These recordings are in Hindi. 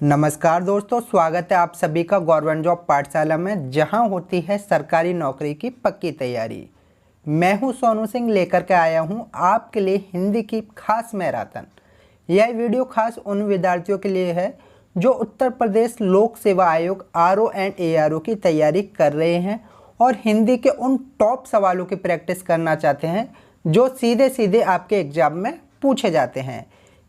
नमस्कार दोस्तों, स्वागत है आप सभी का गवर्नमेंट जॉब पाठशाला में, जहां होती है सरकारी नौकरी की पक्की तैयारी। मैं हूं सोनू सिंह, लेकर के आया हूं आपके लिए हिंदी की खास मैराथन। यह वीडियो खास उन विद्यार्थियों के लिए है जो उत्तर प्रदेश लोक सेवा आयोग RO एंड ARO की तैयारी कर रहे हैं और हिंदी के उन टॉप सवालों की प्रैक्टिस करना चाहते हैं जो सीधे सीधे आपके एग्जाम में पूछे जाते हैं।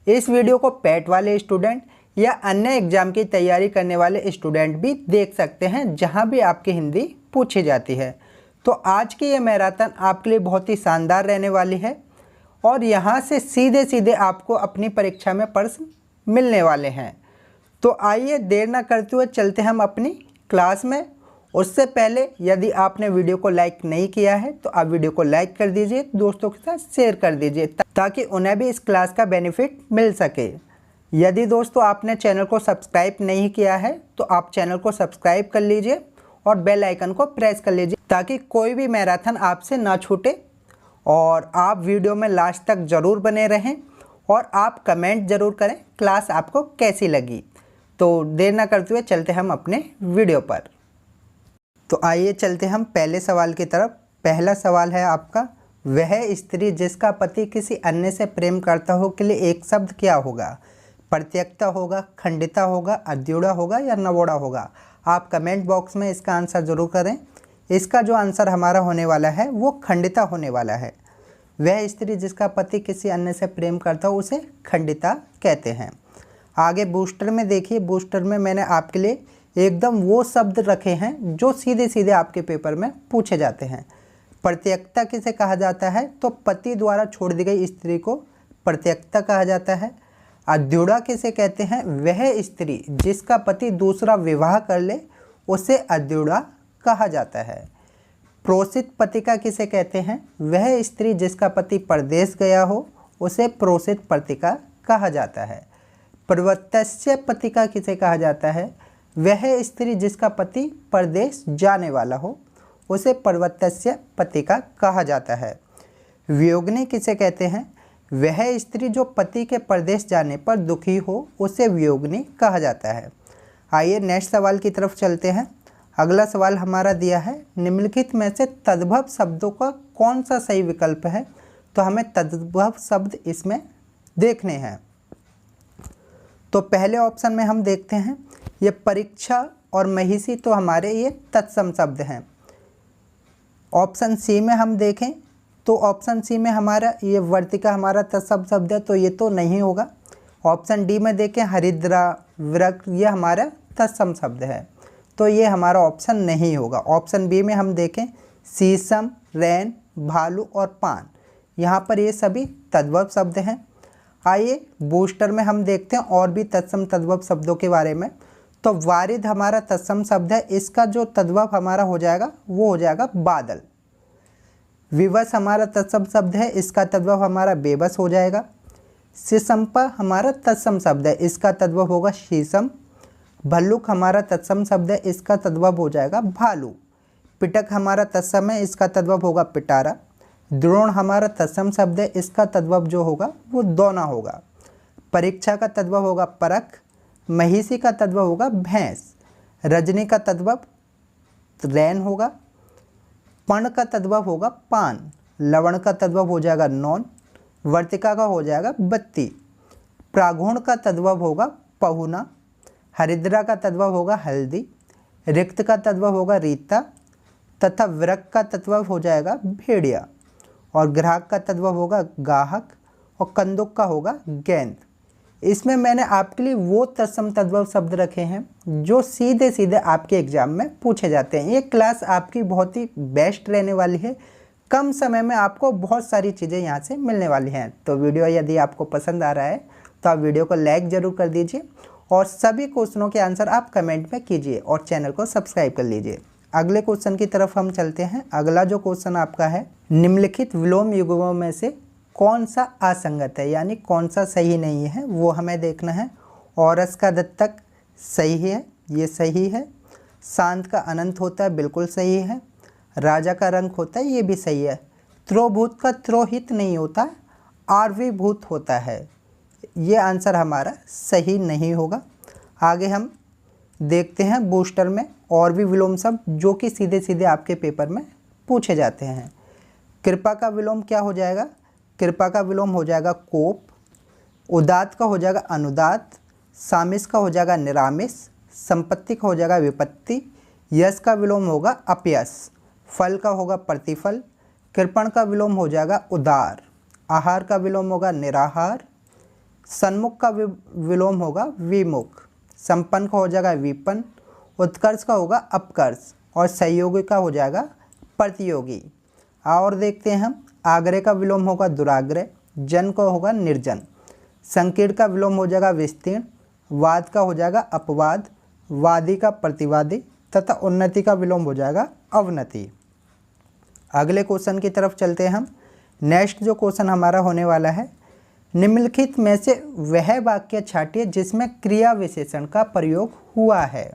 इस वीडियो को पैट वाले स्टूडेंट या अन्य एग्जाम की तैयारी करने वाले स्टूडेंट भी देख सकते हैं, जहां भी आपकी हिंदी पूछी जाती है। तो आज की ये मैराथन आपके लिए बहुत ही शानदार रहने वाली है और यहां से सीधे सीधे आपको अपनी परीक्षा में प्रश्न मिलने वाले हैं। तो आइए देर ना करते हुए चलते हम अपनी क्लास में। उससे पहले यदि आपने वीडियो को लाइक नहीं किया है तो आप वीडियो को लाइक कर दीजिए, दोस्तों के साथ शेयर कर दीजिए ताकि उन्हें भी इस क्लास का बेनिफिट मिल सके। यदि दोस्तों आपने चैनल को सब्सक्राइब नहीं किया है तो आप चैनल को सब्सक्राइब कर लीजिए और बेल आइकन को प्रेस कर लीजिए ताकि कोई भी मैराथन आपसे ना छूटे। और आप वीडियो में लास्ट तक ज़रूर बने रहें और आप कमेंट ज़रूर करें क्लास आपको कैसी लगी। तो देर ना करते हुए चलते हम अपने वीडियो पर। तो आइए चलते हम पहले सवाल की तरफ। पहला सवाल है आपका, वह स्त्री जिसका पति किसी अन्य से प्रेम करता हो के लिए एक शब्द क्या होगा? प्रत्यक्ता होगा, खंडिता होगा, अद्युड़ा होगा या नवोड़ा होगा? आप कमेंट बॉक्स में इसका आंसर ज़रूर करें। इसका जो आंसर हमारा होने वाला है वो खंडिता होने वाला है। वह स्त्री जिसका पति किसी अन्य से प्रेम करता हो उसे खंडिता कहते हैं। आगे बूस्टर में देखिए, बूस्टर में मैंने आपके लिए एकदम वो शब्द रखे हैं जो सीधे सीधे आपके पेपर में पूछे जाते हैं। प्रत्यक्ता किसे कहा जाता है? तो पति द्वारा छोड़ दी गई स्त्री को प्रत्यक्ता कहा जाता है। अद्युड़ा किसे कहते हैं? वह स्त्री जिसका पति दूसरा विवाह कर ले उसे अद्युड़ा कहा जाता है। प्रोषित पतिका किसे कहते हैं? वह स्त्री जिसका पति परदेश गया हो उसे प्रोषित पतिका कहा जाता है। प्रवर्तस्य पतिका किसे कहा जाता है? वह स्त्री जिसका पति परदेश जाने वाला हो उसे प्रवर्तस्य पतिका कहा जाता है। वियोगिनी किसे कहते हैं? वह स्त्री जो पति के परदेश जाने पर दुखी हो उसे वियोगिनी कहा जाता है। आइए नेक्स्ट सवाल की तरफ चलते हैं। अगला सवाल हमारा दिया है, निम्नलिखित में से तद्भव शब्दों का कौन सा सही विकल्प है? तो हमें तद्भव शब्द इसमें देखने हैं। तो पहले ऑप्शन में हम देखते हैं, ये परीक्षा और महिषी तो हमारे ये तत्सम शब्द हैं। ऑप्शन सी में हम देखें तो ऑप्शन सी में हमारा ये वर्तिका हमारा तत्सम शब्द है, तो ये तो नहीं होगा। ऑप्शन डी में देखें, हरिद्रा, वृक्ष, ये हमारा तत्सम शब्द है, तो ये हमारा ऑप्शन नहीं होगा। ऑप्शन बी में हम देखें, शीशम, रैन, भालू और पान, यहाँ पर ये सभी तद्भव शब्द हैं। आइए बूस्टर में हम देखते हैं और भी तत्सम तद्भव शब्दों के बारे में। तो वारिध हमारा तत्सम शब्द है, इसका जो तद्भव हमारा हो जाएगा वो हो जाएगा बादल। विवश हमारा तत्सम शब्द है, इसका तद्भव हमारा बेबस हो जाएगा। शीशम्पा हमारा तत्सम शब्द है, इसका तद्भव होगा शीशम। भल्लुक हमारा तत्सम शब्द है, इसका तद्भव हो जाएगा भालू। पिटक हमारा तत्सम है, इसका तद्भव होगा पिटारा। द्रोण हमारा तत्सम शब्द है, इसका तद्भव जो होगा वो दोना होगा। परीक्षा का तद्भव होगा परख। महिषी का तद्भव होगा भैंस। रजनी का तद्भव रैन होगा। पर्ण का तद्भव होगा पान। लवण का तद्भव हो जाएगा नौन। वर्तिका का हो जाएगा बत्ती। प्रागुण का तद्भव होगा पहुना। हरिद्रा का तद्भव होगा हल्दी। रिक्त का तद्भव होगा रीता तथा वृक्ष का तद्भव हो जाएगा भेड़िया। और ग्राहक का तद्भव होगा गाहक और कंदुक का होगा गेंद। इसमें मैंने आपके लिए वो तत्सम तद्भव शब्द रखे हैं जो सीधे सीधे आपके एग्जाम में पूछे जाते हैं। ये क्लास आपकी बहुत ही बेस्ट रहने वाली है। कम समय में आपको बहुत सारी चीज़ें यहाँ से मिलने वाली हैं। तो वीडियो यदि आपको पसंद आ रहा है तो आप वीडियो को लाइक ज़रूर कर दीजिए और सभी क्वेश्चनों के आंसर आप कमेंट में कीजिए और चैनल को सब्सक्राइब कर लीजिए। अगले क्वेश्चन की तरफ हम चलते हैं। अगला जो क्वेश्चन आपका है, निम्नलिखित विलोम युग्मों में से कौन सा असंगत है, यानी कौन सा सही नहीं है, वो हमें देखना है। औरस का दत्तक सही है, ये सही है। शांत का अनंत होता है, बिल्कुल सही है। राजा का रंग होता है, ये भी सही है। त्रोभूत का त्रोहित नहीं होता, आर्वीभूत होता है, ये आंसर हमारा सही नहीं होगा। आगे हम देखते हैं बूस्टर में और भी विलोम शब्द जो कि सीधे सीधे आपके पेपर में पूछे जाते हैं। कृपा का विलोम क्या हो जाएगा? कृपा का विलोम हो जाएगा कोप। उदात का हो जाएगा अनुदात। सामिस का हो जाएगा निरामिस। संपत्ति का हो जाएगा विपत्ति। यश का विलोम होगा अपयश। फल का होगा प्रतिफल। कृपण का विलोम हो जाएगा उदार। आहार का विलोम होगा निराहार। सन्मुख का विलोम होगा विमुख। संपन्न का हो जाएगा विपन्न। उत्कर्ष का होगा अपकर्ष और सहयोगी का हो जाएगा प्रतियोगी। और देखते हैं हम, आग्रह का विलोम होगा दुराग्रह। जन का होगा निर्जन। संकीर्ण का विलोम हो जाएगा विस्तीर्ण। वाद का हो जाएगा अपवाद। वादी का प्रतिवादी तथा उन्नति का विलोम हो जाएगा अवनति। अगले क्वेश्चन की तरफ चलते हैं हम। नेक्स्ट जो क्वेश्चन हमारा होने वाला है, निम्नलिखित में से वह वाक्य छाटिए जिसमें क्रिया विशेषण का प्रयोग हुआ है।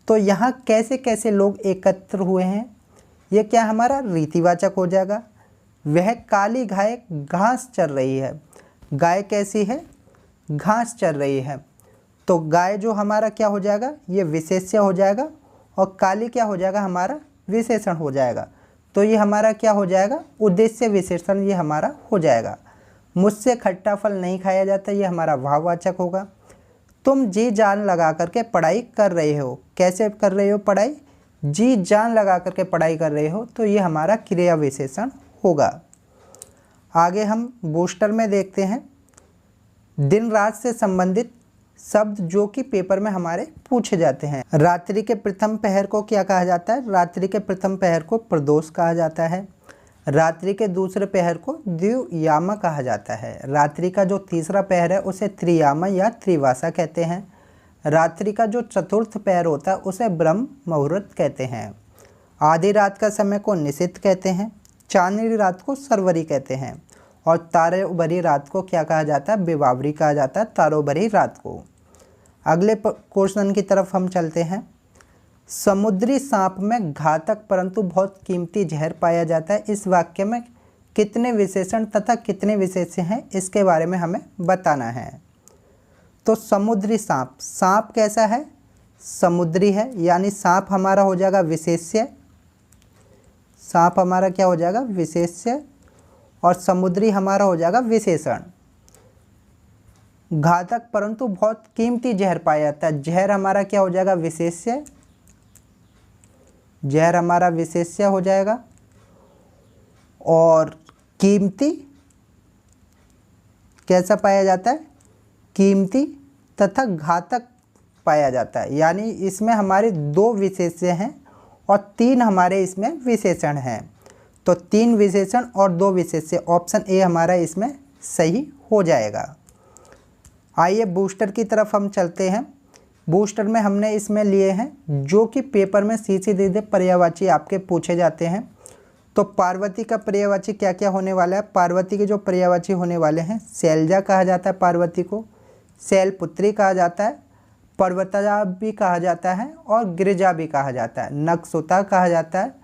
तो यहाँ कैसे कैसे लोग एकत्र हुए हैं, ये क्या हमारा रीतिवाचक हो जाएगा। वह काली गाय घास चर रही है। गाय कैसी है? घास चर रही है। तो गाय जो हमारा क्या हो जाएगा, ये विशेष्य हो जाएगा और काली क्या हो जाएगा, हमारा विशेषण हो जाएगा। तो ये हमारा क्या हो जाएगा, उद्देश्य विशेषण ये हमारा हो जाएगा। मुझसे खट्टा फल नहीं खाया जाता, ये हमारा भाववाचक होगा। तुम जी जान लगा करके पढ़ाई कर रहे हो। कैसे कर रहे हो पढ़ाई? जी जान लगा करके पढ़ाई कर रहे हो, तो ये हमारा क्रिया विशेषण होगा। आगे हम बूस्टर में देखते हैं दिन रात से संबंधित शब्द जो कि पेपर में हमारे पूछे जाते हैं। रात्रि के प्रथम पहर को क्या कहा जाता है? रात्रि के प्रथम पहर को प्रदोष कहा जाता है। रात्रि के दूसरे पहर को द्वियामा कहा जाता है। रात्रि का जो तीसरा पहर है उसे त्रियामा या त्रिवासा कहते हैं। रात्रि का जो चतुर्थ पहर होता है उसे ब्रह्म मुहूर्त कहते हैं। आधी रात का समय को निशित कहते हैं। चांदनी रात को सरवरी कहते हैं और तारों भरी रात को क्या कहा जाता है? बिबावरी कहा जाता है, तारों भरी रात को। अगले क्वेश्चन की तरफ हम चलते हैं। समुद्री सांप में घातक परंतु बहुत कीमती जहर पाया जाता है। इस वाक्य में कितने विशेषण तथा कितने विशेष्य हैं, इसके बारे में हमें बताना है। तो समुद्री सांप, सांप कैसा है? समुद्री है, यानी सांप हमारा हो जाएगा विशेष्य। सांप हमारा क्या हो जाएगा? विशेष्य। और समुद्री हमारा हो जाएगा विशेषण। घातक परंतु बहुत कीमती जहर पाया जाता है। जहर हमारा क्या हो जाएगा? विशेष्य। जहर हमारा विशेष्य हो जाएगा। और कीमती कैसा पाया जाता है? कीमती तथा घातक पाया जाता है। यानी इसमें हमारे दो विशेष्य हैं और तीन हमारे इसमें विशेषण हैं। तो तीन विशेषण और दो विशेष्य, ऑप्शन ए हमारा इसमें सही हो जाएगा। आइए बूस्टर की तरफ हम चलते हैं। बूस्टर में हमने इसमें लिए हैं जो कि पेपर में सीधे सीधे पर्यायवाची आपके पूछे जाते हैं। तो पार्वती का पर्यायवाची क्या क्या होने वाला है? पार्वती के जो पर्यायवाची होने वाले हैं, शैलजा कहा जाता है पार्वती को, शैलपुत्री कहा जाता है, पर्वतजा भी कहा जाता है और गिरिजा भी कहा जाता है, नक्सुता कहा जाता है,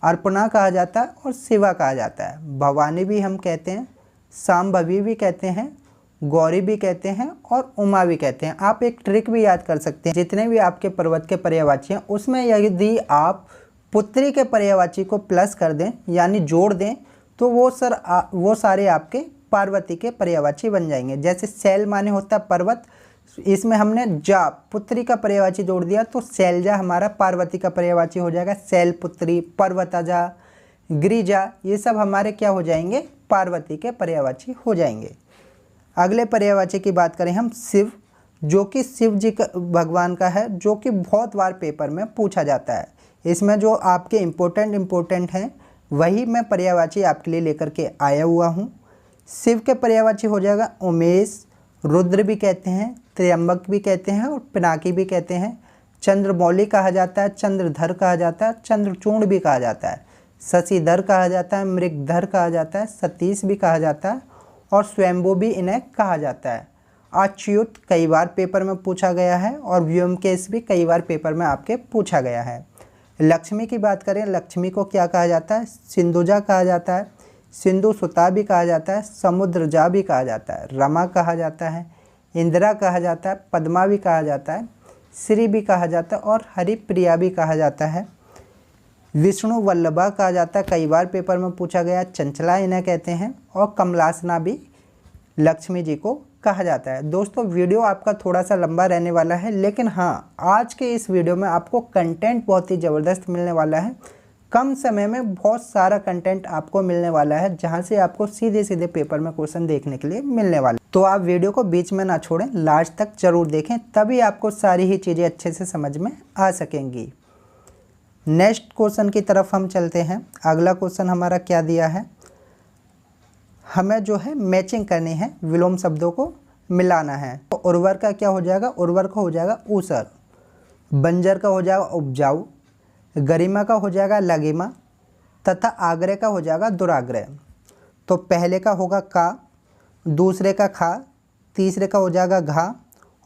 अर्पणा कहा जाता है और शिवा कहा जाता है। भवानी भी हम कहते हैं, सांभवी भी कहते हैं, गौरी भी कहते हैं और उमा भी कहते हैं। आप एक ट्रिक भी याद कर सकते हैं, जितने भी आपके पर्वत के पर्यायवाची हैं उसमें यदि आप पुत्री के पर्यायवाची को प्लस कर दें यानी जोड़ दें तो वो सारे आपके पार्वती के पर्यायवाची बन जाएंगे। जैसे शैल माने होता है पर्वत, इसमें हमने जा पुत्री का पर्यायवाची जोड़ दिया तो शैलजा हमारा पार्वती का पर्यायवाची हो जाएगा। शैलपुत्री, पर्वतजा, गिरिजा ये सब हमारे क्या हो जाएंगे? पार्वती के पर्यायवाची हो जाएंगे। अगले पर्यायवाची की बात करें हम, शिव, जो कि शिव जी का भगवान का है, जो कि बहुत बार पेपर में पूछा जाता है। इसमें जो आपके इम्पोर्टेंट हैं वही मैं पर्यायवाची आपके लिए लेकर के आया हुआ हूँ। शिव के पर्यायवाची हो जाएगा उमेश, रुद्र भी कहते हैं, त्र्यंबक भी कहते हैं और पिनाकी भी कहते हैं। चंद्रमौली कहा जाता है, चंद्रधर कहा जाता है, चंद्रचूर्ण भी कहा जाता है, शशिधर कहा जाता है, मृगधर कहा जाता है, सतीश भी कहा जाता है और स्वयंभू भी इन्हें कहा जाता है। अच्युत कई बार पेपर में पूछा गया है और व्योमकेश भी कई बार पेपर में आपके पूछा गया है। लक्ष्मी की बात करें, लक्ष्मी को क्या कहा जाता है? सिंधुजा कहा जाता है, सिंधु सुता भी कहा जाता है, समुद्रजा भी कहा जाता है, रमा कहा जाता है, इंदिरा कहा जाता है, पद्मा भी कहा जाता है, श्री भी कहा जाता है और हरिप्रिया भी कहा जाता है। विष्णु वल्लभा कहा जाता है, कई बार पेपर में पूछा गया। चंचला इन्हें कहते हैं और कमलासना भी लक्ष्मी जी को कहा जाता है। दोस्तों वीडियो आपका थोड़ा सा लंबा रहने वाला है, लेकिन हाँ आज के इस वीडियो में आपको कंटेंट बहुत ही ज़बरदस्त मिलने वाला है। कम समय में बहुत सारा कंटेंट आपको मिलने वाला है, जहां से आपको सीधे सीधे पेपर में क्वेश्चन देखने के लिए मिलने वाले। तो आप वीडियो को बीच में ना छोड़ें, लास्ट तक जरूर देखें, तभी आपको सारी ही चीज़ें अच्छे से समझ में आ सकेंगी। नेक्स्ट क्वेश्चन की तरफ हम चलते हैं। अगला क्वेश्चन हमारा क्या दिया है, हमें जो है मैचिंग करनी है, विलोम शब्दों को मिलाना है। तो उर्वर का क्या हो जाएगा, उर्वर का हो जाएगा ऊसर, बंजर का हो जाएगा उपजाऊ, गरिमा का हो जाएगा लगिमा तथा आग्रह का हो जाएगा दुराग्रह। तो पहले का होगा का, दूसरे का खा, तीसरे का हो जाएगा घा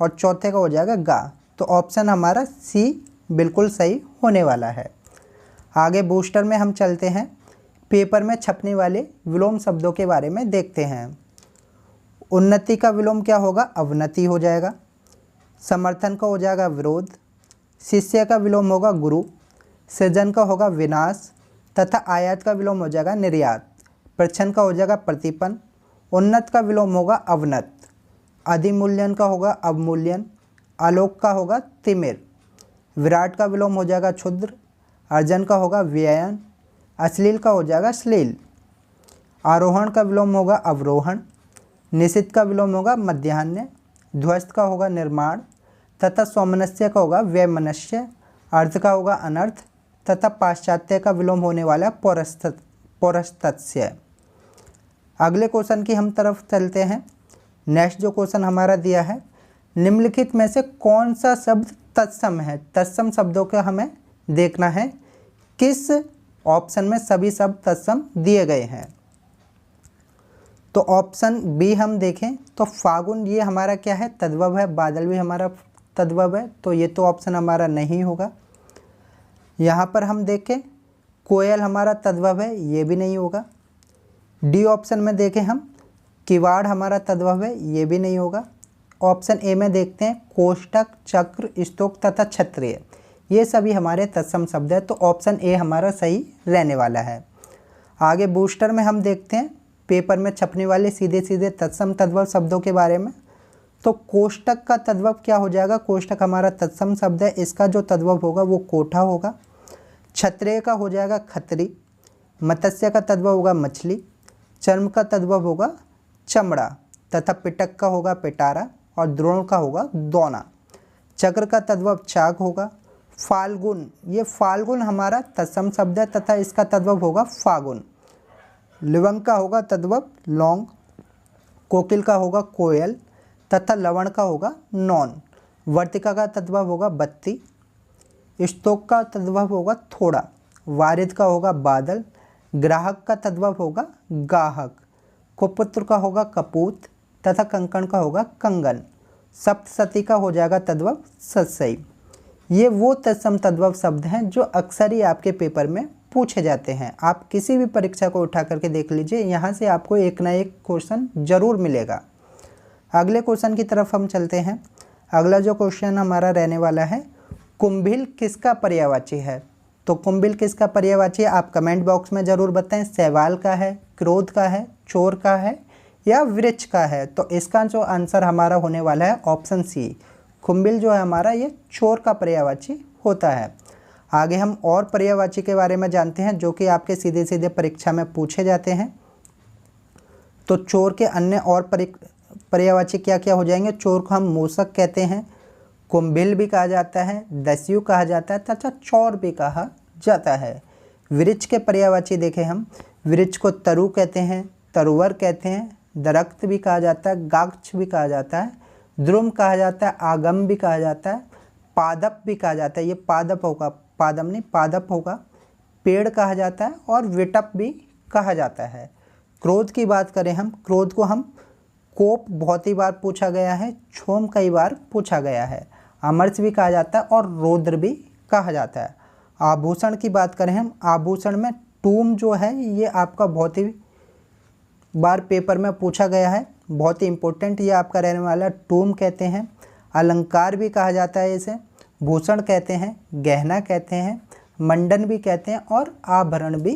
और चौथे का हो जाएगा गा। तो ऑप्शन हमारा सी बिल्कुल सही होने वाला है। आगे बूस्टर में हम चलते हैं। पेपर में छपने वाले विलोम शब्दों के बारे में देखते हैं। उन्नति का विलोम क्या होगा, अवनति हो जाएगा। समर्थन का हो जाएगा विरोध। शिष्य का विलोम होगा गुरु। सृजन का होगा विनाश तथा आयात का विलोम हो जाएगा निर्यात। प्रच्छन्न का हो जाएगा प्रतिपन्न। उन्नत का विलोम होगा अवनत। अधिमूल्यन का होगा अवमूल्यन। आलोक का होगा तिमिर। विराट का विलोम हो जाएगा क्षुद्र। अर्जन का होगा व्ययन। अश्लील का हो जाएगा श्लील। आरोहण का विलोम होगा अवरोहण। निशित का विलोम होगा मध्याह्न। ध्वस्त का होगा निर्माण तथा सौमनस्य का होगा वैमनस्य। अर्थ का होगा अनर्थ तथा पाश्चात्य का विलोम होने वाला पौरस्तत्स्य। अगले क्वेश्चन की हम तरफ चलते हैं। नेक्स्ट जो क्वेश्चन हमारा दिया है, निम्नलिखित में से कौन सा शब्द तत्सम है। तत्सम शब्दों का हमें देखना है, किस ऑप्शन में सभी शब्द तत्सम दिए गए हैं। तो ऑप्शन बी हम देखें तो फागुन ये हमारा क्या है, तद्भव है। बादल भी हमारा तद्भव है, तो ये तो ऑप्शन हमारा नहीं होगा। यहाँ पर हम देखें कोयल हमारा तद्भव है, ये भी नहीं होगा। डी ऑप्शन में देखें हम किवाड़ हमारा तद्भव है, ये भी नहीं होगा। ऑप्शन ए में देखते हैं कोष्टक, चक्र, स्तोक तथा क्षत्रिय, ये सभी हमारे तत्सम शब्द है। तो ऑप्शन ए हमारा सही रहने वाला है। आगे बूस्टर में हम देखते हैं पेपर में छपने वाले सीधे सीधे तत्सम तद्भव शब्दों के बारे में। तो कोष्टक का तद्भव क्या हो जाएगा, कोष्टक हमारा तत्सम शब्द है, इसका जो तद्भव होगा वो कोठा होगा। क्षत्रिय का हो जाएगा खत्री। मत्स्य का तद्भव होगा मछली। चर्म का तद्भव होगा चमड़ा तथा पिटक का होगा पिटारा और द्रोण का होगा दोना। चक्र का तद्भव चाक होगा। फाल्गुन, ये फाल्गुन हमारा तत्सम शब्द है तथा इसका तद्भव होगा फागुन। लिवंग का होगा तद्भव लौंग। कोकिल का होगा कोयल तथा लवण का होगा नौन। वर्तिका का तद्भव होगा बत्ती। स्तोक का तद्भव होगा थोड़ा। वारिद का होगा बादल। ग्राहक का तद्भव होगा गाहक। कुपुत्र का होगा कपूत तथा कंकण का होगा कंगन। सप्तशती का हो जाएगा तद्भव सत्सई। ये वो तत्सम तद्भव शब्द हैं जो अक्सर ही आपके पेपर में पूछे जाते हैं। आप किसी भी परीक्षा को उठा करके देख लीजिए, यहाँ से आपको एक ना एक क्वेश्चन जरूर मिलेगा। अगले क्वेश्चन की तरफ हम चलते हैं। अगला जो क्वेश्चन हमारा रहने वाला है, कुंभिल किसका पर्यायवाची है। तो कुंभिल किसका पर्यायवाची है, आप कमेंट बॉक्स में ज़रूर बताएं। शैवाल का है, क्रोध का है, चोर का है या वृक्ष का है। तो इसका जो आंसर हमारा होने वाला है ऑप्शन सी, कुंभिल जो है हमारा ये चोर का पर्यायवाची होता है। आगे हम और पर्यायवाची के बारे में जानते हैं जो कि आपके सीधे सीधे परीक्षा में पूछे जाते हैं। तो चोर के अन्य और पर्यायवाची क्या क्या हो जाएंगे। चोर को हम मूषक कहते हैं, कुंभिल भी कहा जाता है, दस्यु कहा जाता है तथा चौर भी कहा जाता है। वृक्ष के पर्यायवाची देखें हम, वृक्ष को तरु कहते हैं, तरुवर कहते हैं, दरख्त भी कहा जाता है, गाक्ष भी कहा जाता है, द्रुम कहा जाता है, आगम भी कहा जाता है, पादप भी कहा जाता है। ये पादप होगा, पादम नहीं पादप होगा। पेड़ कहा जाता है और विटप भी कहा जाता है। क्रोध की बात करें हम, क्रोध को हम कोप बहुत ही बार पूछा गया है, क्षोम कई बार पूछा गया है, अमर्ष भी कहा जाता है और रौद्र भी कहा जाता है। आभूषण की बात करें हम, आभूषण में टूम जो है ये आपका बहुत ही बार पेपर में पूछा गया है। बहुत ही इंपॉर्टेंट ये आपका रहने वाला है। टूम कहते हैं, अलंकार भी कहा जाता है इसे, भूषण कहते हैं, गहना कहते हैं, मंडन भी कहते हैं और आभरण भी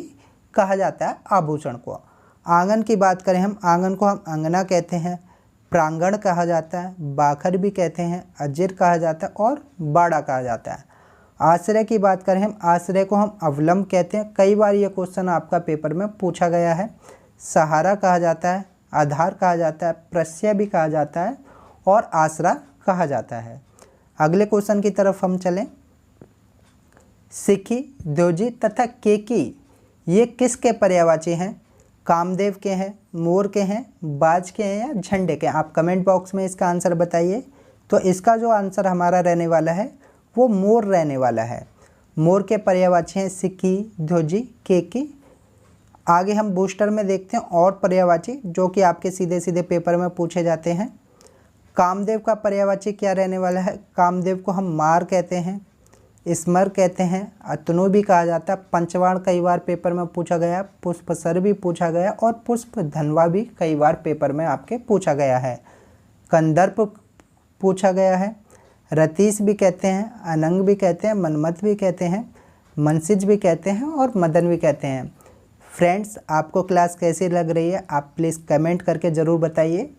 कहा जाता है आभूषण को। आंगन की बात करें हम, आंगन को हम अंगना कहते हैं, प्रांगण कहा जाता है, बाखर भी कहते हैं, अजिर कहा जाता है और बाड़ा कहा जाता है। आश्रय की बात करें हम, आश्रय को हम अवलंब कहते हैं। कई बार ये क्वेश्चन आपका पेपर में पूछा गया है। सहारा कहा जाता है, आधार कहा जाता है, प्रश्रय भी कहा जाता है और आसरा कहा जाता है। अगले क्वेश्चन की तरफ हम चलें। सिखी, द्योजी तथा केकी ये किसके पर्यायवाची हैं? कामदेव के हैं, मोर के हैं, बाज के हैं या झंडे के? आप कमेंट बॉक्स में इसका आंसर बताइए। तो इसका जो आंसर हमारा रहने वाला है वो मोर रहने वाला है। मोर के पर्यायवाची हैं सिक्की, ध्वजी, केकी। आगे हम बूस्टर में देखते हैं और पर्यायवाची जो कि आपके सीधे सीधे पेपर में पूछे जाते हैं। कामदेव का पर्यायवाची क्या रहने वाला है? कामदेव को हम मार कहते हैं, स्मर कहते हैं, अतनु भी कहा जाता है, पंचवाण कई बार पेपर में पूछा गया, पुष्पसर भी पूछा गया और पुष्प धनवा भी कई बार पेपर में आपके पूछा गया है। कंदर्प पूछा गया है, रतीश भी कहते हैं, अनंग भी कहते हैं, मनमत भी कहते हैं, मनसिज भी कहते हैं और मदन भी कहते हैं। फ्रेंड्स, आपको क्लास कैसी लग रही है आप प्लीज़ कमेंट करके ज़रूर बताइए।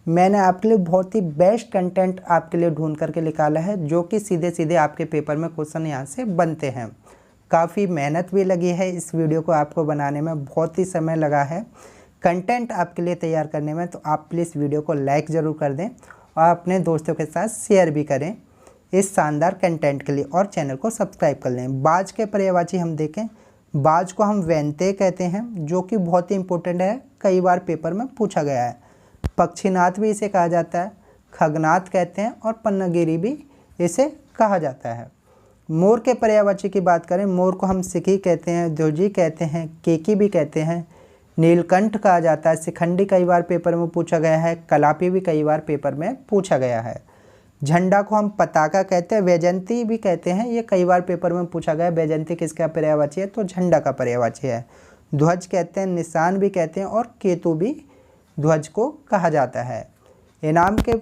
मैंने आपके लिए बहुत ही बेस्ट कंटेंट आपके लिए ढूंढ करके निकाला है जो कि सीधे सीधे आपके पेपर में क्वेश्चन यहाँ से बनते हैं। काफ़ी मेहनत भी लगी है इस वीडियो को आपको बनाने में, बहुत ही समय लगा है कंटेंट आपके लिए तैयार करने में। तो आप प्लीज़ वीडियो को लाइक ज़रूर कर दें और अपने दोस्तों के साथ शेयर भी करें इस शानदार कंटेंट के लिए और चैनल को सब्सक्राइब कर लें। बाज के पर्यायवाची हम देखें, बाज को हम वैनते कहते हैं जो कि बहुत ही इंपॉर्टेंट है, कई बार पेपर में पूछा गया है। पक्षीनाथ भी इसे कहा जाता है, खगनाथ कहते हैं और पन्नगिरी भी इसे कहा जाता है। मोर के पर्यायवाची की बात करें, मोर को हम सिखी कहते हैं, ध्वजी कहते हैं, केकी भी कहते हैं, नीलकंठ कहा जाता है, शिखंडी कई बार पेपर में पूछा गया है, कलापी भी कई बार पेपर में पूछा गया है। झंडा को हम पताका कहते हैं, वैजंती भी कहते हैं, ये कई बार पेपर में पूछा गया है। वैजंती किसका पर्यायवाची है? तो झंडा का पर्यायवाची है। ध्वज कहते हैं, निशान भी कहते हैं और केतु भी ध्वज को कहा जाता है। इनाम के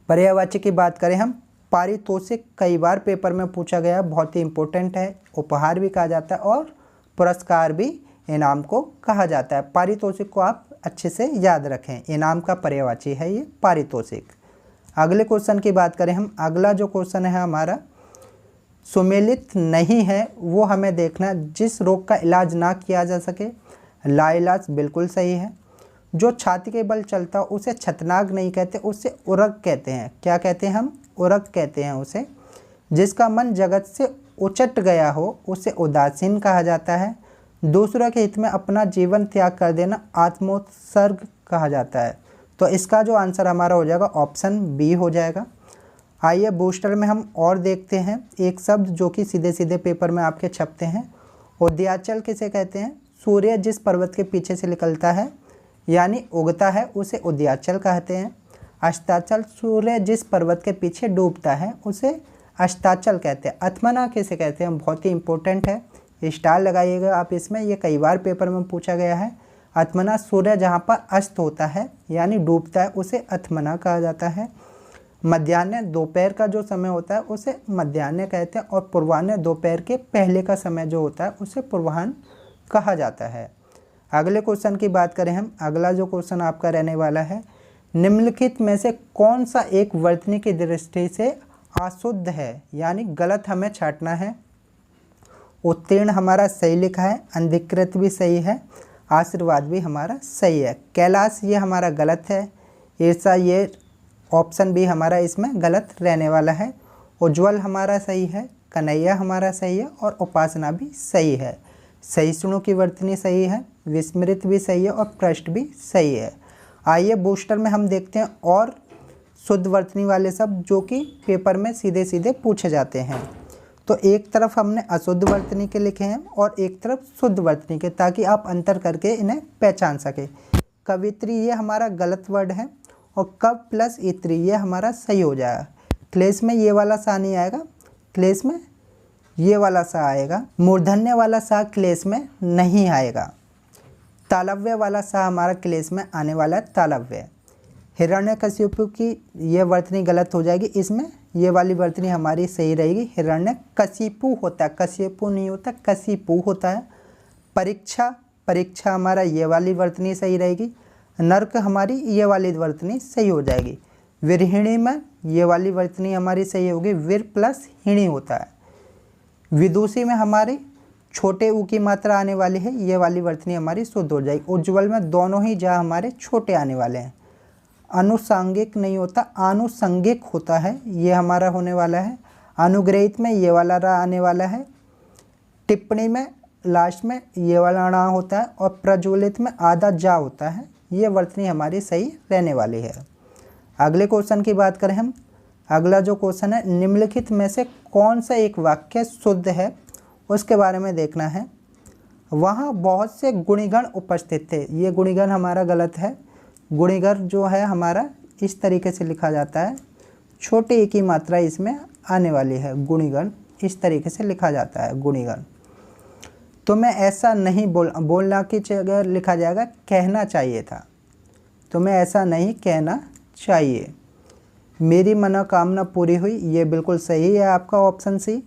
पर्यायवाची की बात करें हम, पारितोषिक कई बार पेपर में पूछा गया, बहुत ही इंपॉर्टेंट है। उपहार भी कहा जाता है और पुरस्कार भी इनाम को कहा जाता है। पारितोषिक को आप अच्छे से याद रखें, इनाम का पर्यायवाची है ये पारितोषिक। अगले क्वेश्चन की बात करें हम, अगला जो क्वेश्चन है हमारा, सुमेलित नहीं है वो हमें देखना, जिस रोग का इलाज ना किया जा सके। लाइलाज बिल्कुल सही है। जो छाती के बल चलता हो उसे छतनाग नहीं कहते, उसे उरग कहते हैं। क्या कहते हैं हम? उरग कहते हैं उसे। जिसका मन जगत से उचट गया हो उसे उदासीन कहा जाता है। दूसरों के हित में अपना जीवन त्याग कर देना आत्मोत्सर्ग कहा जाता है। तो इसका जो आंसर हमारा हो जाएगा ऑप्शन बी हो जाएगा। आइए बूस्टर में हम और देखते हैं एक शब्द जो कि सीधे सीधे पेपर में आपके छपते हैं। उदयाचल किसे कहते हैं? सूर्य जिस पर्वत के पीछे से निकलता है यानी उगता है उसे उदयाचल कहते हैं। अस्ताचल, सूर्य जिस पर्वत के पीछे डूबता है उसे अस्ताचल कहते हैं। अथमना किसे कहते हैं? बहुत ही इंपॉर्टेंट है, स्टार लगाइएगा आप इसमें, ये कई बार पेपर में पूछा गया है। अथमना, सूर्य जहाँ पर अस्त होता है यानी डूबता है उसे अथमना कहा जाता है। मध्याह्न, दोपहर का जो समय होता है उसे मध्याह्न कहते हैं और पूर्वाह्न, दोपहर के पहले का समय जो होता है उसे पूर्वाह्न कहा जाता है। अगले क्वेश्चन की बात करें हम, अगला जो क्वेश्चन आपका रहने वाला है, निम्नलिखित में से कौन सा एक वर्तनी की दृष्टि से अशुद्ध है यानी गलत हमें छांटना है। उत्तीर्ण हमारा सही लिखा है, अनधिकृत भी सही है, आशीर्वाद भी हमारा सही है। कैलाश ये हमारा गलत है, ईर्षा ये ऑप्शन भी हमारा इसमें गलत रहने वाला है। उज्ज्वल हमारा सही है, कन्हैया हमारा सही है और उपासना भी सही है। सहिष्णु की वर्तनी सही है, विस्मृत भी सही है और पृष्ठ भी सही है। आइए बूस्टर में हम देखते हैं और शुद्ध वर्तनी वाले शब्द जो कि पेपर में सीधे सीधे पूछे जाते हैं। तो एक तरफ हमने अशुद्ध वर्तनी के लिखे हैं और एक तरफ शुद्ध वर्तनी के, ताकि आप अंतर करके इन्हें पहचान सके। कवित्री ये हमारा गलत वर्ड है और कव प्लस इत्री ये हमारा सही हो जाएगा। क्लेश में ये वाला सा नहीं आएगा, क्लेश में ये वाला सा आएगा। मूर्धन्य वाला सा क्लेश में नहीं आएगा। तालव्य वाला सा हमारा क्लेश में आने वाला है, तालव्य। हिरण्यकशिपु की ये वर्तनी गलत हो जाएगी, इसमें ये वाली वर्तनी हमारी सही रहेगी। हिरण्यकशिपु होता है, कश्यपु नहीं होता, कशिपु होता है। परीक्षा, परीक्षा हमारा ये वाली वर्तनी सही रहेगी। नर्क हमारी ये वाली वर्तनी सही हो जाएगी। विरहिणी में ये वाली वर्तनी हमारी सही होगी, वीर प्लस हिणी होता है। विदुषी में हमारी छोटे ऊ की मात्रा आने वाली है, ये वाली वर्तनी हमारी शुद्ध हो जाएगी। उज्ज्वल में दोनों ही जा हमारे छोटे आने वाले हैं। अनुसांगिक नहीं होता, आनुषंगिक होता है, ये हमारा होने वाला है। अनुग्रहित में ये वाला रा आने वाला है। टिप्पणी में लास्ट में ये वाला णा होता है और प्रज्वलित में आधा जा होता है। ये वर्तनी हमारी सही रहने वाली है। अगले क्वेश्चन की बात करें हम, अगला जो क्वेश्चन है, निम्नलिखित में से कौन सा एक वाक्य शुद्ध है उसके बारे में देखना है। वहाँ बहुत से गुणीगण उपस्थित थे, ये गुणीगण हमारा गलत है। गुणीगण जो है हमारा इस तरीके से लिखा जाता है, छोटे ए की मात्रा इसमें आने वाली है। गुणीगण इस तरीके से लिखा जाता है, गुणीगण। तो मैं ऐसा नहीं बोलना की जगह लिखा जाएगा कहना चाहिए था, तो मैं ऐसा नहीं कहना चाहिए। मेरी मनोकामना पूरी हुई, ये बिल्कुल सही है आपका ऑप्शन सी।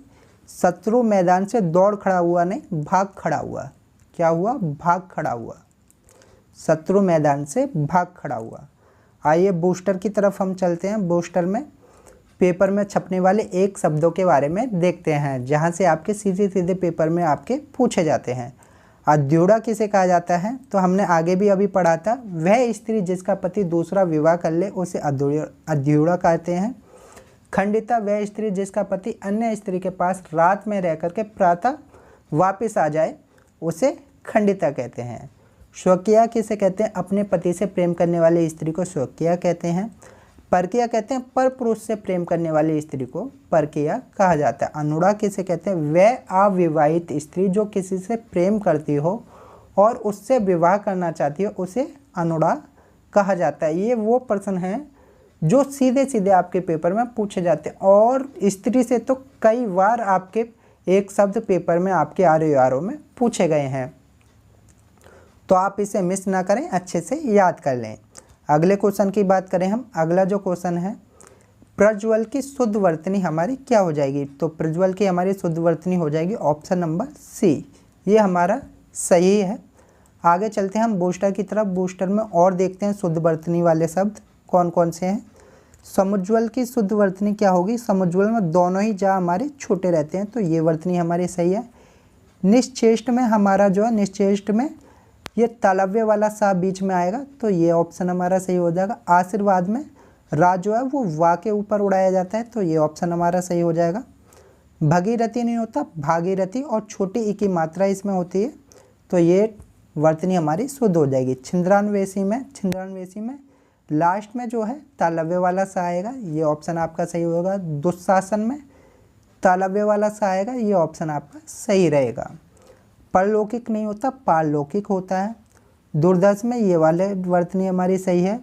शत्रु मैदान से दौड़ खड़ा हुआ नहीं, भाग खड़ा हुआ। क्या हुआ? भाग खड़ा हुआ। शत्रु मैदान से भाग खड़ा हुआ। आइए बूस्टर की तरफ हम चलते हैं। बूस्टर में पेपर में छपने वाले एक शब्दों के बारे में देखते हैं, जहां से आपके सीधे सीधे पेपर में आपके पूछे जाते हैं। अध्युड़ा किसे कहा जाता है? तो हमने आगे भी अभी पढ़ा था, वह स्त्री जिसका पति दूसरा विवाह कर ले उसे अध्युड़ा कहते हैं। खंडिता वह स्त्री जिसका पति अन्य स्त्री के पास रात में रह करके प्रातः वापस आ जाए उसे खंडिता कहते हैं। स्वकीया किसे कहते हैं? अपने पति से प्रेम करने वाली स्त्री को स्वकीया कहते हैं। परकीया कहते हैं पर पुरुष से प्रेम करने वाली स्त्री को परकीया कहा जाता है। अनुड़ा किसे कहते हैं? वह अविवाहित स्त्री जो किसी से प्रेम करती हो और उससे विवाह करना चाहती हो उसे अनुड़ा कहा जाता है। ये वो प्रश्न हैं जो सीधे सीधे आपके पेपर में पूछे जाते हैं, और स्त्री से तो कई बार आपके एक शब्द पेपर में आपके आर में पूछे गए हैं, तो आप इसे मिस ना करें, अच्छे से याद कर लें। अगले क्वेश्चन की बात करें हम। अगला जो क्वेश्चन है, प्रज्वल की शुद्ध वर्तनी हमारी क्या हो जाएगी? तो प्रज्वल की हमारी शुद्ध वर्तनी हो जाएगी ऑप्शन नंबर सी, ये हमारा सही है। आगे चलते हैं हम बूस्टर की तरफ। बूस्टर में और देखते हैं शुद्ध वर्तनी वाले शब्द कौन कौन से हैं। समुज्ज्वल की शुद्ध वर्तनी क्या होगी? समुज्ज्वल में दोनों ही जा हमारे छोटे रहते हैं, तो ये वर्तनी हमारी सही है। निश्चेष्ट में हमारा जो है, निश्चेष्ट में ये तालव्य वाला सा बीच में आएगा, तो ये ऑप्शन हमारा सही हो जाएगा। आशीर्वाद में रा जो है वो वा के ऊपर उड़ाया जाता है, तो ये ऑप्शन हमारा सही हो जाएगा। भगीरथी नहीं होता, भागीरथी, और छोटी ई की मात्रा इसमें होती है, तो ये वर्तनी हमारी शुद्ध हो जाएगी। छिंद्रान्वेषी में लास्ट में जो है तालव्य वाला सा आएगा, ये ऑप्शन आपका सही होगा। दुशासन में तालव्य वाला सा आएगा, ये ऑप्शन आपका सही रहेगा। परलौकिक नहीं होता, पारलौकिक होता है। दुर्दश में ये वाले वर्तनी हमारी सही है।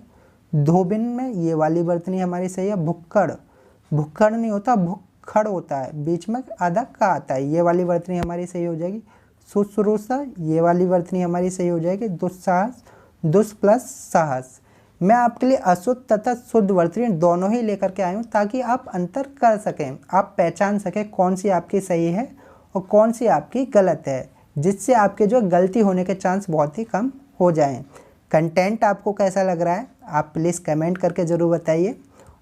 धोबिन में ये वाली वर्तनी हमारी सही है। भुक्कड़ नहीं होता, भुक्खड़ होता है, बीच में आधा का आता है, ये वाली वर्तनी हमारी सही हो जाएगी। शुश्रूषा ये वाली वर्तनी हमारी सही हो जाएगी। दुस्साहस, दुष् प्लस साहस। मैं आपके लिए अशुद्ध तथा शुद्ध वर्तनी दोनों ही लेकर के आया हूँ, ताकि आप अंतर कर सकें, आप पहचान सकें कौन सी आपकी सही है और कौन सी आपकी गलत है, जिससे आपके जो गलती होने के चांस बहुत ही कम हो जाएं। कंटेंट आपको कैसा लग रहा है आप प्लीज़ कमेंट करके ज़रूर बताइए,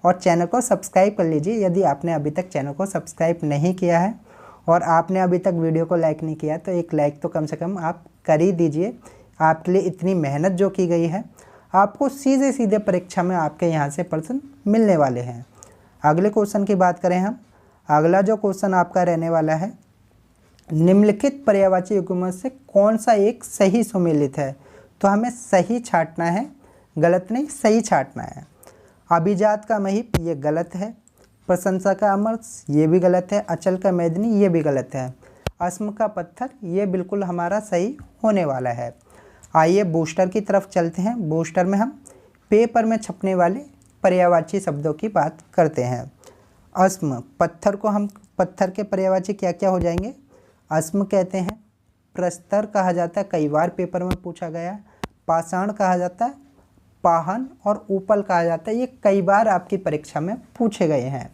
और चैनल को सब्सक्राइब कर लीजिए यदि आपने अभी तक चैनल को सब्सक्राइब नहीं किया है, और आपने अभी तक वीडियो को लाइक नहीं किया तो एक लाइक तो कम से कम आप कर ही दीजिए। आपके लिए इतनी मेहनत जो की गई है, आपको सीधे सीधे परीक्षा में आपके यहाँ से प्रश्न मिलने वाले हैं। अगले क्वेश्चन की बात करें हम। अगला जो क्वेश्चन आपका रहने वाला है, निम्नलिखित पर्यायवाची युग्म से कौन सा एक सही सुमेलित है? तो हमें सही छांटना है, गलत नहीं, सही छांटना है। अभिजात का महीप ये गलत है। प्रशंसा का अमरस ये भी गलत है। अचल का मैदनी ये भी गलत है। अस्म का पत्थर ये बिल्कुल हमारा सही होने वाला है। आइए बूस्टर की तरफ चलते हैं। बूस्टर में हम पेपर में छपने वाले पर्यायवाची शब्दों की बात करते हैं। अस्म, पत्थर को हम, पत्थर के पर्यायवाची क्या क्या हो जाएंगे? अस्म कहते हैं, प्रस्तर कहा जाता है, कई बार पेपर में पूछा गया। पाषाण कहा जाता है, पाहन और ऊपल कहा जाता है। ये कई बार आपकी परीक्षा में पूछे गए हैं।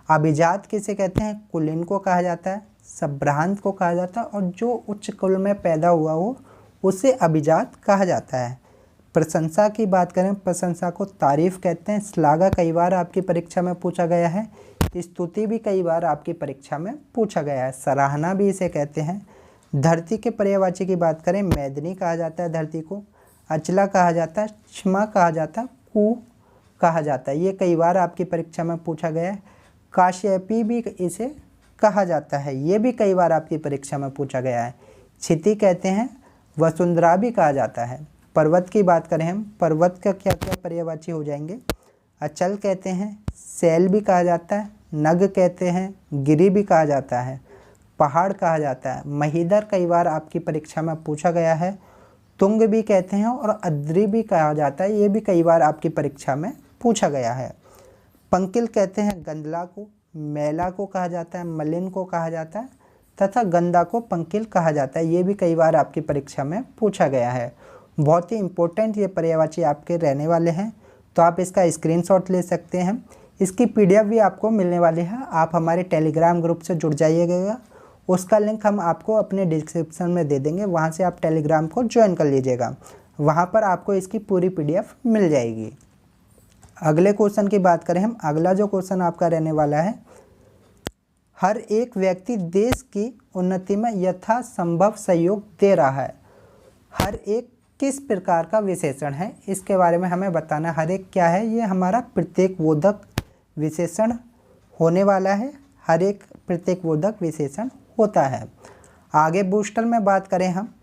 अभिजात किसे कहते हैं? कुलीन को कहा जाता है, संभ्रांत को कहा जाता है, और जो उच्च कुल में पैदा हुआ हो उसे अभिजात कहा जाता है। प्रशंसा की बात करें, प्रशंसा को तारीफ कहते हैं। श्लाघा कई बार आपकी परीक्षा में पूछा गया है। स्तुति भी कई बार आपकी परीक्षा में पूछा गया है। सराहना भी इसे कहते हैं। धरती के पर्यायवाची की बात करें, मैदिनी कहा जाता है धरती को, अचला कहा जाता है, क्षमा कहा जाता है, कु कहा जाता है। ये कई बार आपकी परीक्षा में पूछा गया है। काश्यपी भी इसे कहा जाता है, ये भी कई बार आपकी परीक्षा में पूछा गया है। क्षिति कहते हैं, वसुंधरा भी कहा जाता है। पर्वत की बात करें हम, पर्वत का क्या क्या पर्यायवाची हो जाएंगे? अचल कहते हैं, शैल भी कहा जाता है, नग कहते हैं, गिरि भी कहा जाता है, पहाड़ कहा जाता है। महीधर कई बार आपकी परीक्षा में पूछा गया है। तुंग भी कहते हैं और अद्रि भी कहा जाता है, ये भी कई बार आपकी परीक्षा में पूछा गया है। पंकिल कहते हैं गंधला को, मैला को कहा जाता है, मलिन को कहा जाता है, तथा गंदा को पंकिल कहा जाता है। ये भी कई बार आपकी परीक्षा में पूछा गया है। बहुत ही इंपॉर्टेंट ये पर्यायवाची आपके रहने वाले हैं, तो आप इसका स्क्रीनशॉट ले सकते हैं। इसकी PDF भी आपको मिलने वाली है। आप हमारे टेलीग्राम ग्रुप से जुड़ जाइएगा, उसका लिंक हम आपको अपने डिस्क्रिप्शन में दे देंगे, वहाँ से आप टेलीग्राम को ज्वाइन कर लीजिएगा। वहाँ पर आपको इसकी पूरी PDF मिल जाएगी। अगले क्वेश्चन की बात करें हम, अगला जो क्वेश्चन आपका रहने वाला है, हर एक व्यक्ति देश की उन्नति में यथासंभव सहयोग दे रहा है। हर एक किस प्रकार का विशेषण है, इसके बारे में हमें बताना। हर एक क्या है? ये हमारा प्रत्येकबोधक विशेषण होने वाला है। हर एक प्रत्येकबोधक विशेषण होता है। आगे बूस्टर में बात करें हम,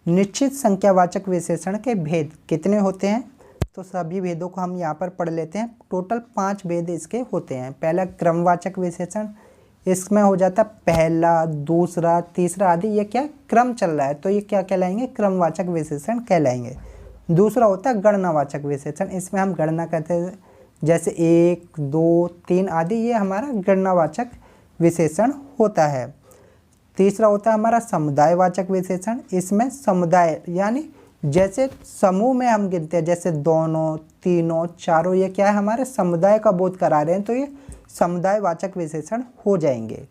निश्चित संख्यावाचक विशेषण के भेद कितने होते हैं? तो सभी भेदों को हम यहाँ पर पढ़ लेते हैं। टोटल 5 भेद इसके होते हैं। पहला क्रमवाचक विशेषण, इसमें हो जाता पहला, दूसरा, तीसरा आदि। ये क्या क्रम चल रहा है, तो ये क्या कहलाएंगे? क्रमवाचक विशेषण कहलाएंगे। दूसरा होता है गणनावाचक विशेषण, इसमें हम गणना करते हैं, जैसे 1, 2, 3 आदि, ये हमारा गणनावाचक विशेषण होता है। तीसरा होता है हमारा समुदायवाचक विशेषण, इसमें समुदाय यानी जैसे समूह में हम गिनते हैं, जैसे दोनों, तीनों, चारों, ये क्या है? हमारे समुदाय का बोध करा रहे हैं, तो ये समुदायवाचक विशेषण हो जाएंगे।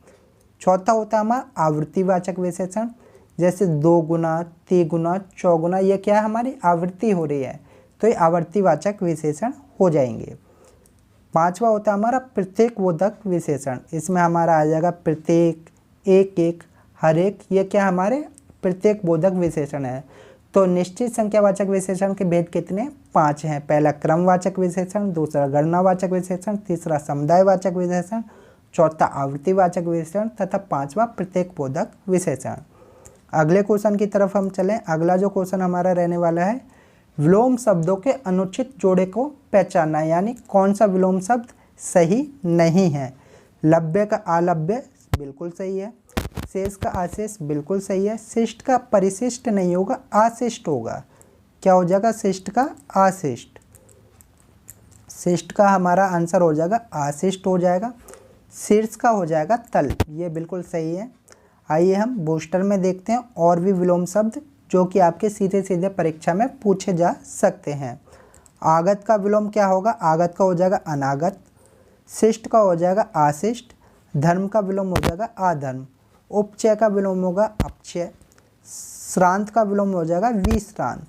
चौथा होता है हमारा आवृत्तिवाचक विशेषण, जैसे 2 गुना, 3 गुना, 4 गुना, ये क्या है? हमारी आवृत्ति हो रही है, तो ये आवृत्तिवाचक विशेषण हो जाएंगे। पांचवा होता है हमारा प्रत्येकबोधक विशेषण, इसमें हमारा आ जाएगा प्रत्येक, एक एक, हर एक, ये क्या हमारे प्रत्येकबोधक विशेषण है। तो निश्चित संख्यावाचक विशेषण के भेद कितने? 5 हैं। पहला क्रमवाचक विशेषण, दूसरा गणनावाचक विशेषण, तीसरा समुदायवाचक विशेषण, चौथा आवृत्तिवाचक विशेषण तथा 5वां प्रत्येकबोधक विशेषण। अगले क्वेश्चन की तरफ हम चलें। अगला जो क्वेश्चन हमारा रहने वाला है, विलोम शब्दों के अनुचित जोड़े को पहचानना, यानी कौन सा विलोम शब्द सही नहीं है। लव्य का अलव्य बिल्कुल सही है, शेष का अशेष बिल्कुल सही है, शिष्ट का परिशिष्ट नहीं होगा, अशिष्ट होगा। क्या हो जाएगा? शिष्ट का अशिष्ट। शिष्ट का हमारा आंसर हो जाएगा अशिष्ट हो जाएगा। शीर्ष का हो जाएगा तल, ये बिल्कुल सही है। आइए हम बूस्टर में देखते हैं और भी विलोम शब्द जो कि आपके सीधे सीधे परीक्षा में पूछे जा सकते हैं। आगत का विलोम क्या होगा? आगत का हो जाएगा अनागत। शिष्ट का हो जाएगा अशिष्ट। धर्म का विलोम हो जाएगा अधर्म। उपचय का विलोम होगा अपचय। श्रांत का विलोम हो जाएगा विश्रांत।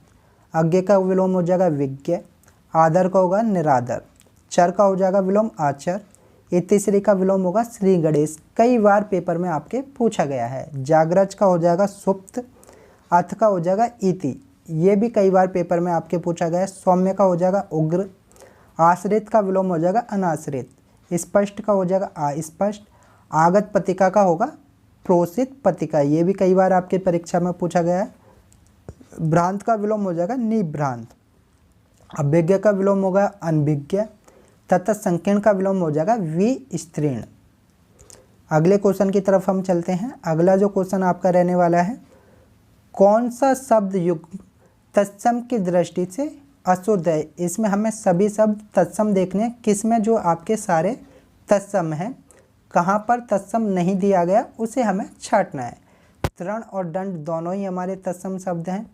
अज्ञ का विलोम हो जाएगा विज्ञ। आदर का होगा निरादर। चर का हो जाएगा विलोम आचर। इतिश्री का विलोम होगा श्री गणेश, कई बार पेपर में आपके पूछा गया है। जागरज का हो जाएगा सुप्त। अथ का हो जाएगा इति, ये भी कई बार पेपर में आपके पूछा गया है। सौम्य का हो जाएगा उग्र। आश्रित का विलोम हो जाएगा अनाश्रित। स्पष्ट का हो जाएगा अस्पष्ट। आगत पतिका का होगा प्रोसित पतिका, ये भी कई बार आपके परीक्षा में पूछा गया है। भ्रांत का विलोम हो जाएगा निभ्रांत। अभिज्ञ का विलोम होगा अनभिज्ञ तथा संकीर्ण का विलोम हो जाएगा विस्तीर्ण। अगले क्वेश्चन की तरफ हम चलते हैं। अगला जो क्वेश्चन आपका रहने वाला है, कौन सा शब्द युग्म तत्सम की दृष्टि से अशुद्ध है। इसमें हमें सभी शब्द तत्सम देखने हैं, किसमें जो आपके सारे तत्सम हैं, कहाँ पर तत्सम नहीं दिया गया उसे हमें छांटना है। तृण और दंड दोनों ही हमारे तत्सम शब्द हैं।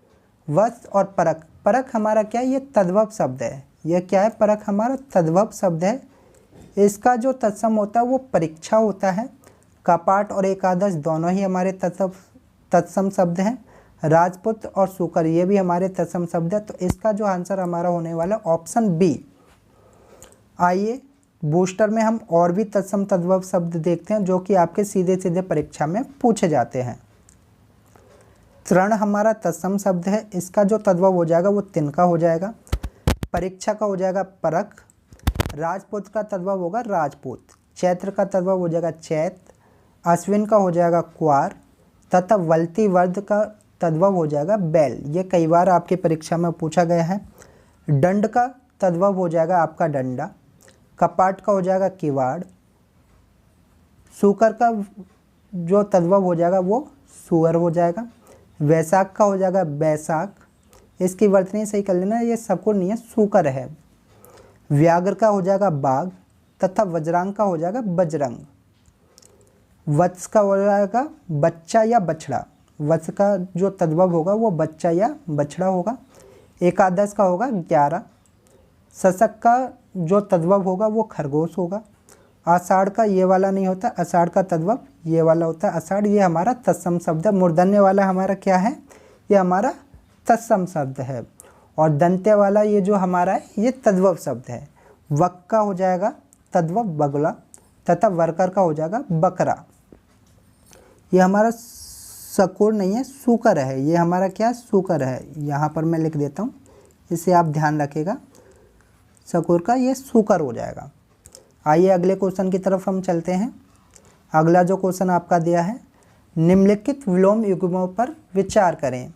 वत्स और परख, परख हमारा क्या है, ये तद्भव शब्द है। यह क्या है, परख हमारा तद्भव शब्द है। इसका जो तत्सम होता है वो परीक्षा होता है। कपाट और एकादश दोनों ही हमारे तत्सम शब्द हैं। राजपुत्र और सूकर ये भी हमारे तत्सम शब्द है। तो इसका जो आंसर हमारा होने वाला ऑप्शन बी। आइए बूस्टर में हम और भी तत्सम तद्भव शब्द देखते हैं जो कि आपके सीधे सीधे परीक्षा में पूछे जाते हैं। तृण हमारा तत्सम शब्द है। इसका जो तद्भव हो जाएगा वो तिनका हो जाएगा। परीक्षा का हो जाएगा परख। राजपुत्र का तद्भव होगा राजपूत। चैत्र का तद्भव हो जाएगा चैत। अश्विन का हो जाएगा क्वार तथा वल्ती वर्ध का तद्भव हो जाएगा बैल। ये कई बार आपकी परीक्षा में पूछा गया है। दंड का तद्भव हो जाएगा आपका डंडा। कपाट का हो जाएगा किवाड़। सूकर का जो तद्भव हो जाएगा वो सुअर हो जाएगा। वैशाख का हो जाएगा बैसाख। इसकी वर्तनी सही कर लेना, ये सकुर नहीं है, सूकर है। व्याघ्र का हो जाएगा बाघ तथा वज्रांग का हो जाएगा बजरंग। वत्स का हो जाएगा बच्चा या बछड़ा। वत्स का जो तद्भव होगा वो बच्चा या बछड़ा होगा। एकादश का होगा 11। शशक का जो तद्भव होगा वो खरगोश होगा। आषाढ़ का ये वाला नहीं होता, आषाढ़ का तद्भव ये वाला होता है आषाढ़। ये हमारा तत्सम शब्द है। मूर्धन्य वाला हमारा क्या है, ये हमारा तत्सम शब्द है। और दंत्य वाला ये जो हमारा है ये तद्भव शब्द है। वक का हो जाएगा तद्भव बगुला तथा वर्कर का हो जाएगा बकरा। ये हमारा सकुर नहीं है, सूकर है। ये हमारा क्या सूकर है, यहाँ पर मैं लिख देता हूँ, इसे आप ध्यान रखिएगा। सकुर का ये सूकर हो जाएगा। आइए अगले क्वेश्चन की तरफ हम चलते हैं। अगला जो क्वेश्चन आपका दिया है, निम्नलिखित विलोम युग्मों पर विचार करें।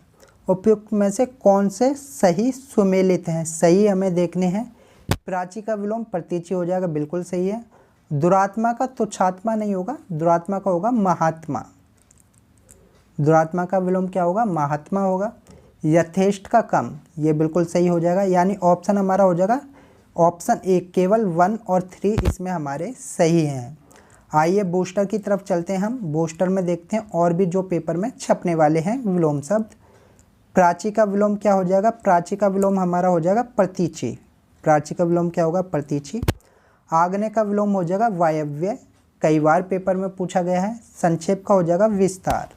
उपयुक्त में से कौन से सही सुमेलित हैं। सही हमें देखने हैं। प्राची का विलोम प्रतीची हो जाएगा, बिल्कुल सही है। दुरात्मा का तुच्छात्मा नहीं होगा, दुरात्मा का होगा महात्मा। दुरात्मा का विलोम क्या होगा, महात्मा होगा। यथेष्ट का कम, ये बिल्कुल सही हो जाएगा। यानी ऑप्शन हमारा हो जाएगा ऑप्शन ए। केवल 1 और 3 इसमें हमारे सही हैं। आइए बूस्टर की तरफ चलते हैं। हम बूस्टर में देखते हैं और भी जो पेपर में छपने वाले हैं विलोम शब्द। प्राची का विलोम क्या हो जाएगा, प्राची का विलोम हमारा हो जाएगा प्रतीची। प्राची का विलोम क्या होगा, प्रतीची। आग्नेय का विलोम हो जाएगा वायव्य, कई बार पेपर में पूछा गया है। संक्षेप का हो जाएगा विस्तार।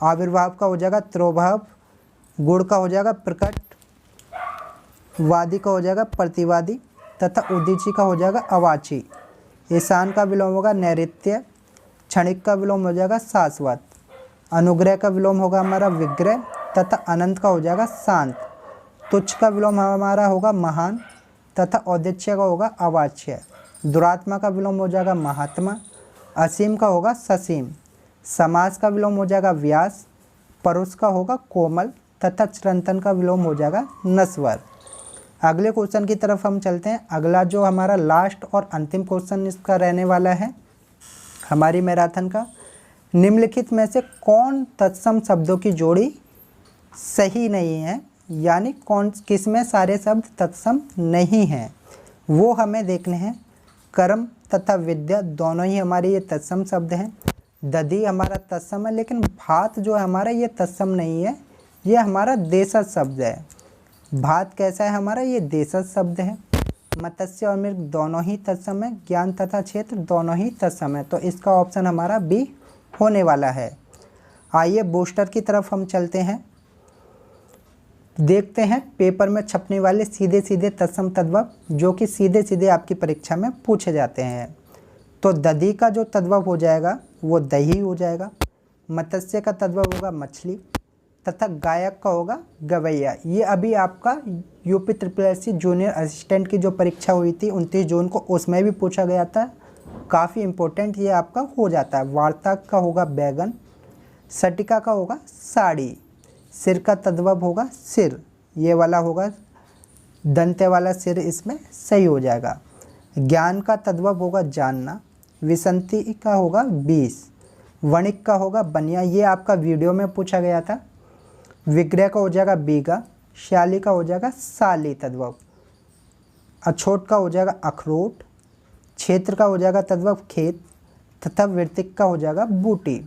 आविर्भाव का हो जाएगा त्रोभाव। गुण का हो जाएगा प्रकट। वादी का हो जाएगा प्रतिवादी तथा उदीची का हो जाएगा अवाची। ईशान का विलोम होगा नैऋत्य। क्षणिक का विलोम हो जाएगा शाश्वत। अनुग्रह का विलोम होगा हमारा विग्रह तथा अनंत का हो जाएगा शांत। तुच्छ का विलोम हमारा होगा महान तथा औदिच्य का होगा अवाच्य। दुरात्मा का विलोम हो जाएगा महात्मा। असीम का होगा ससीम। समास का विलोम हो जाएगा व्यास। परुष का होगा कोमल तथा चिरंतन का विलोम हो जाएगा नस्वर। अगले क्वेश्चन की तरफ हम चलते हैं। अगला जो हमारा लास्ट और अंतिम क्वेश्चन इसका रहने वाला है हमारी मैराथन का, निम्नलिखित में से कौन तत्सम शब्दों की जोड़ी सही नहीं है, यानी कौन किस में सारे शब्द तत्सम नहीं हैं, वो हमें देखने हैं। कर्म तथा विद्या दोनों ही हमारे ये तत्सम शब्द हैं। दधि हमारा तत्सम है, लेकिन भात जो है हमारा ये तत्सम नहीं है, ये हमारा देशज शब्द है। भात कैसा है हमारा, ये देशज शब्द है। मत्स्य और मृग दोनों ही तत्सम है। ज्ञान तथा क्षेत्र दोनों ही तत्सम है। तो इसका ऑप्शन हमारा बी होने वाला है। आइए बूस्टर की तरफ हम चलते हैं। देखते हैं पेपर में छपने वाले सीधे सीधे तत्सम तद्भव जो कि सीधे सीधे आपकी परीक्षा में पूछे जाते हैं। तो दधी का जो तद्भव हो जाएगा वो दही हो जाएगा। मत्स्य का तद्भव होगा मछली तथा गायक का होगा गवैया। ये अभी आपका यूपी SSSC जूनियर असिस्टेंट की जो परीक्षा हुई थी 29 जून को, उसमें भी पूछा गया था। काफ़ी इम्पोर्टेंट ये आपका हो जाता है। वार्ता का होगा बैगन। सटिका का होगा साड़ी। सिर का तद्भव होगा सिर, ये वाला होगा दंते वाला सिर, इसमें सही हो जाएगा। ज्ञान का तद्भव होगा जानना। विसंति का होगा 20। वणिक का होगा बनिया, ये आपका वीडियो में पूछा गया था। विग्रह का हो जाएगा बीघा। श्याली का हो जाएगा साली तद्भव। अछोट का हो जाएगा अखरोट। क्षेत्र का हो जाएगा तद्भव खेत तथा वृत्तिक का हो जाएगा बूटी।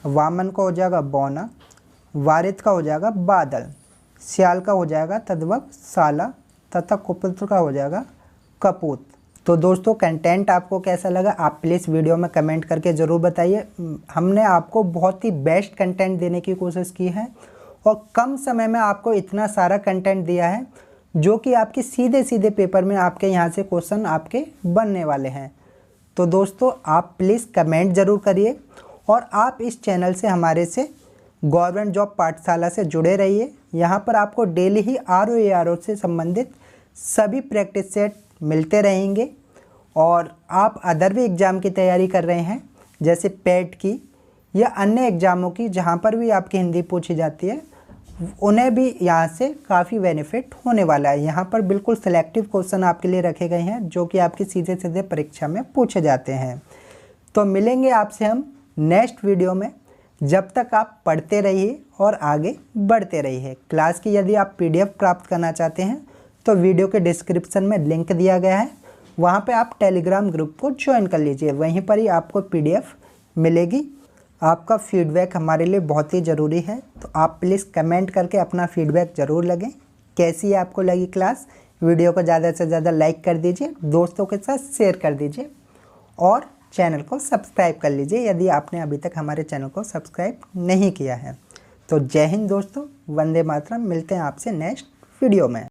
वामन का हो जाएगा बौना। वारित का हो जाएगा बादल। सियाल का हो जाएगा तद्भव साला तथा कुपुत्र का हो जाएगा कपूत। तो दोस्तों कंटेंट आपको कैसा लगा आप प्लीज़ वीडियो में कमेंट करके ज़रूर बताइए। हमने आपको बहुत ही बेस्ट कंटेंट देने की कोशिश की है और कम समय में आपको इतना सारा कंटेंट दिया है जो कि आपके सीधे सीधे पेपर में आपके यहाँ से क्वेश्चन आपके बनने वाले हैं। तो दोस्तों आप प्लीज़ कमेंट ज़रूर करिए और आप इस चैनल से हमारे से गवर्नमेंट जॉब पाठशाला से जुड़े रहिए। यहाँ पर आपको डेली ही RO से संबंधित सभी प्रैक्टिस सेट मिलते रहेंगे और आप अदर भी एग्ज़ाम की तैयारी कर रहे हैं जैसे पेट की या अन्य एग्ज़ामों की जहाँ पर भी आपकी हिंदी पूछी जाती है उन्हें भी यहाँ से काफ़ी बेनिफिट होने वाला है। यहाँ पर बिल्कुल सिलेक्टिव क्वेश्चन आपके लिए रखे गए हैं जो कि आपकी सीधे सीधे परीक्षा में पूछे जाते हैं। तो मिलेंगे आपसे हम नेक्स्ट वीडियो में। जब तक आप पढ़ते रहिए और आगे बढ़ते रहिए। क्लास की यदि आप PDF प्राप्त करना चाहते हैं तो वीडियो के डिस्क्रिप्शन में लिंक दिया गया है, वहाँ पे आप टेलीग्राम ग्रुप को ज्वाइन कर लीजिए। वहीं पर ही आपको PDF मिलेगी। आपका फीडबैक हमारे लिए बहुत ही ज़रूरी है, तो आप प्लीज़ कमेंट करके अपना फीडबैक ज़रूर लगें। कैसी आपको लगी क्लास? वीडियो को ज़्यादा से ज़्यादा लाइक कर दीजिए, दोस्तों के साथ शेयर कर दीजिए और चैनल को सब्सक्राइब कर लीजिए यदि आपने अभी तक हमारे चैनल को सब्सक्राइब नहीं किया है। तो जय हिंद दोस्तों, वंदे मातरम। मिलते हैं आपसे नेक्स्ट वीडियो में।